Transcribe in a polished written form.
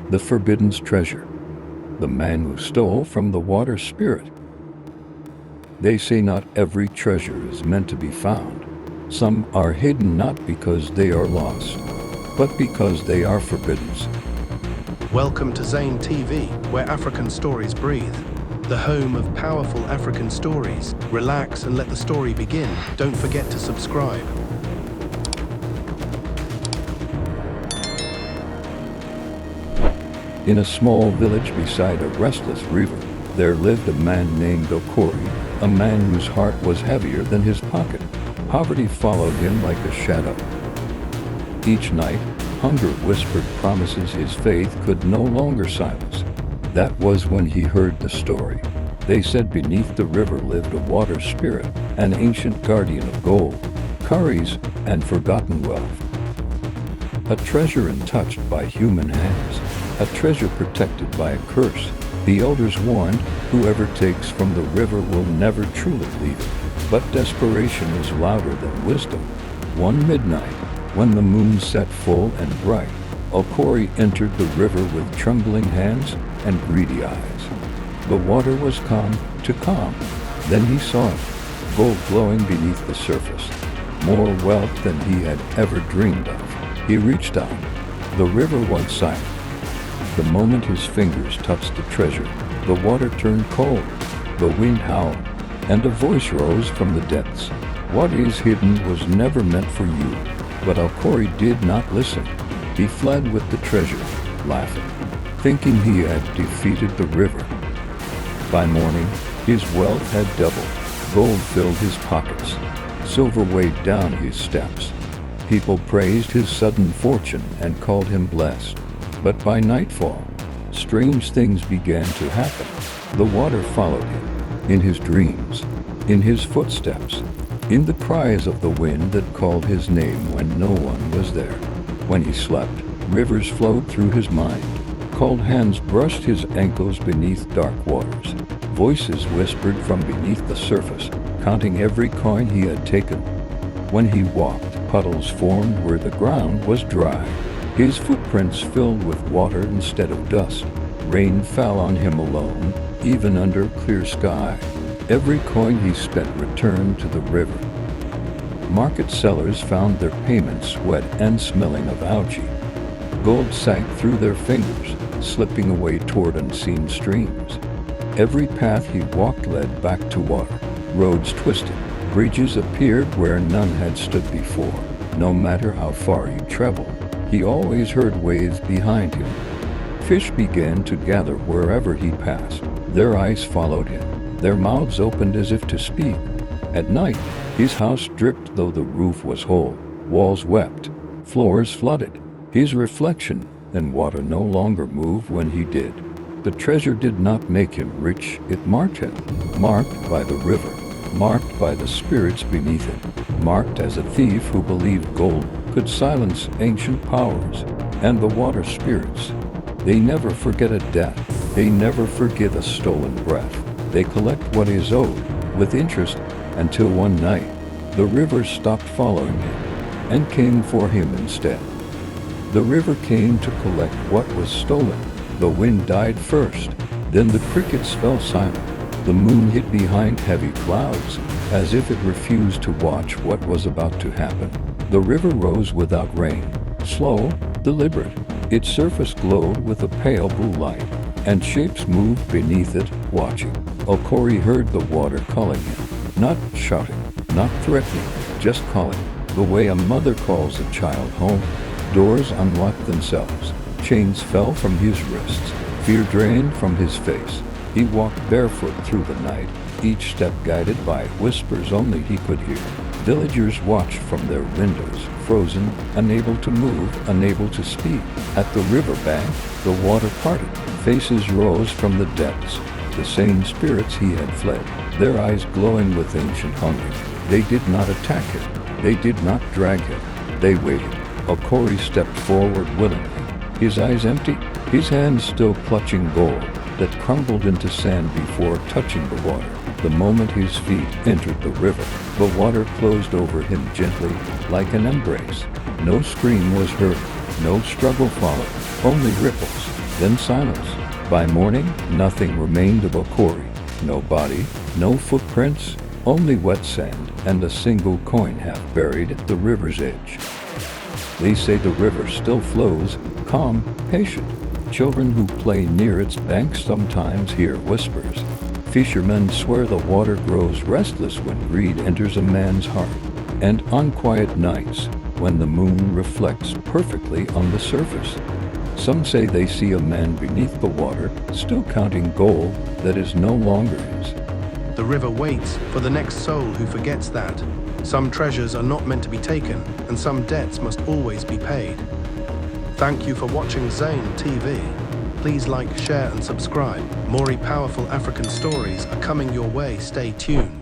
The forbidden treasure. The man who stole from the water spirit. They say not every treasure is meant to be found. Some are hidden not because they are lost, but because they are forbidden. Welcome to ZayneTV, where African stories breathe. The home of powerful African stories. Relax and let the story begin. Don't forget to subscribe. In a small village beside a restless river, there lived a man named Okori, a man whose heart was heavier than his pocket. Poverty followed him like a shadow. Each night, hunger whispered promises his faith could no longer silence. That was when he heard the story. They said beneath the river lived a water spirit, an ancient guardian of gold, curries, and forgotten wealth. A treasure untouched by human hands, a treasure protected by a curse. The elders warned, whoever takes from the river will never truly leave it. But desperation is louder than wisdom. One midnight, when the moon set full and bright, Okori entered the river with trembling hands and greedy eyes. The water was calm to calm. Then he saw it, gold glowing beneath the surface, more wealth than he had ever dreamed of. He reached out. The river was silent. The moment his fingers touched the treasure, the water turned cold, the wind howled, and a voice rose from the depths. What is hidden was never meant for you. But Okori did not listen. He fled with the treasure, laughing, thinking he had defeated the river. By morning, his wealth had doubled. Gold filled his pockets. Silver weighed down his steps. People praised his sudden fortune and called him blessed. But by nightfall, strange things began to happen. The water followed him, in his dreams, in his footsteps, in the cries of the wind that called his name when no one was there. When he slept, rivers flowed through his mind. Cold hands brushed his ankles beneath dark waters. Voices whispered from beneath the surface, counting every coin he had taken. When he walked, puddles formed where the ground was dry. His footprints filled with water instead of dust. Rain fell on him alone, even under a clear sky. Every coin he spent returned to the river. Market sellers found their payments wet and smelling of algae. Gold sank through their fingers, slipping away toward unseen streams. Every path he walked led back to water. Roads twisted. Bridges appeared where none had stood before. No matter how far he traveled, he always heard waves behind him. Fish began to gather wherever he passed. Their eyes followed him. Their mouths opened as if to speak. At night, his house dripped though the roof was whole. Walls wept. Floors flooded. His reflection and water no longer moved when he did. The treasure did not make him rich, it marked him. Marked by the river. Marked by the spirits beneath it. Marked as a thief who believed gold could silence ancient powers. And the water spirits. They never forget a debt. They never forgive a stolen breath. They collect what is owed, with interest, until one night, the river stopped following him, and came for him instead. The river came to collect what was stolen. The wind died first, then the crickets fell silent. The moon hid behind heavy clouds, as if it refused to watch what was about to happen. The river rose without rain, slow, deliberate. Its surface glowed with a pale blue light, and shapes moved beneath it, watching. Okori heard the water calling him, not shouting, not threatening, just calling, the way a mother calls a child home. Doors unlocked themselves. Chains fell from his wrists. Fear drained from his face. He walked barefoot through the night, each step guided by whispers only he could hear. Villagers watched from their windows, frozen, unable to move, unable to speak. At the riverbank, the water parted. Faces rose from the depths, the same spirits he had fled, their eyes glowing with ancient hunger. They did not attack him. They did not drag him. They waited. Okori stepped forward willingly, his eyes empty, his hands still clutching gold that crumbled into sand before touching the water. The moment his feet entered the river, the water closed over him gently, like an embrace. No scream was heard, no struggle followed, only ripples. Then silence. By morning, nothing remained of Okori. No body, no footprints, only wet sand and a single coin half buried at the river's edge. They say the river still flows, calm, patient. Children who play near its banks sometimes hear whispers. Fishermen swear the water grows restless when greed enters a man's heart. And on quiet nights, when the moon reflects perfectly on the surface, some say they see a man beneath the water, still counting gold that is no longer his. The river waits for the next soul who forgets that. Some treasures are not meant to be taken, and some debts must always be paid. Thank you for watching ZayneTV. Please like, share and subscribe. More powerful African stories are coming your way. Stay tuned.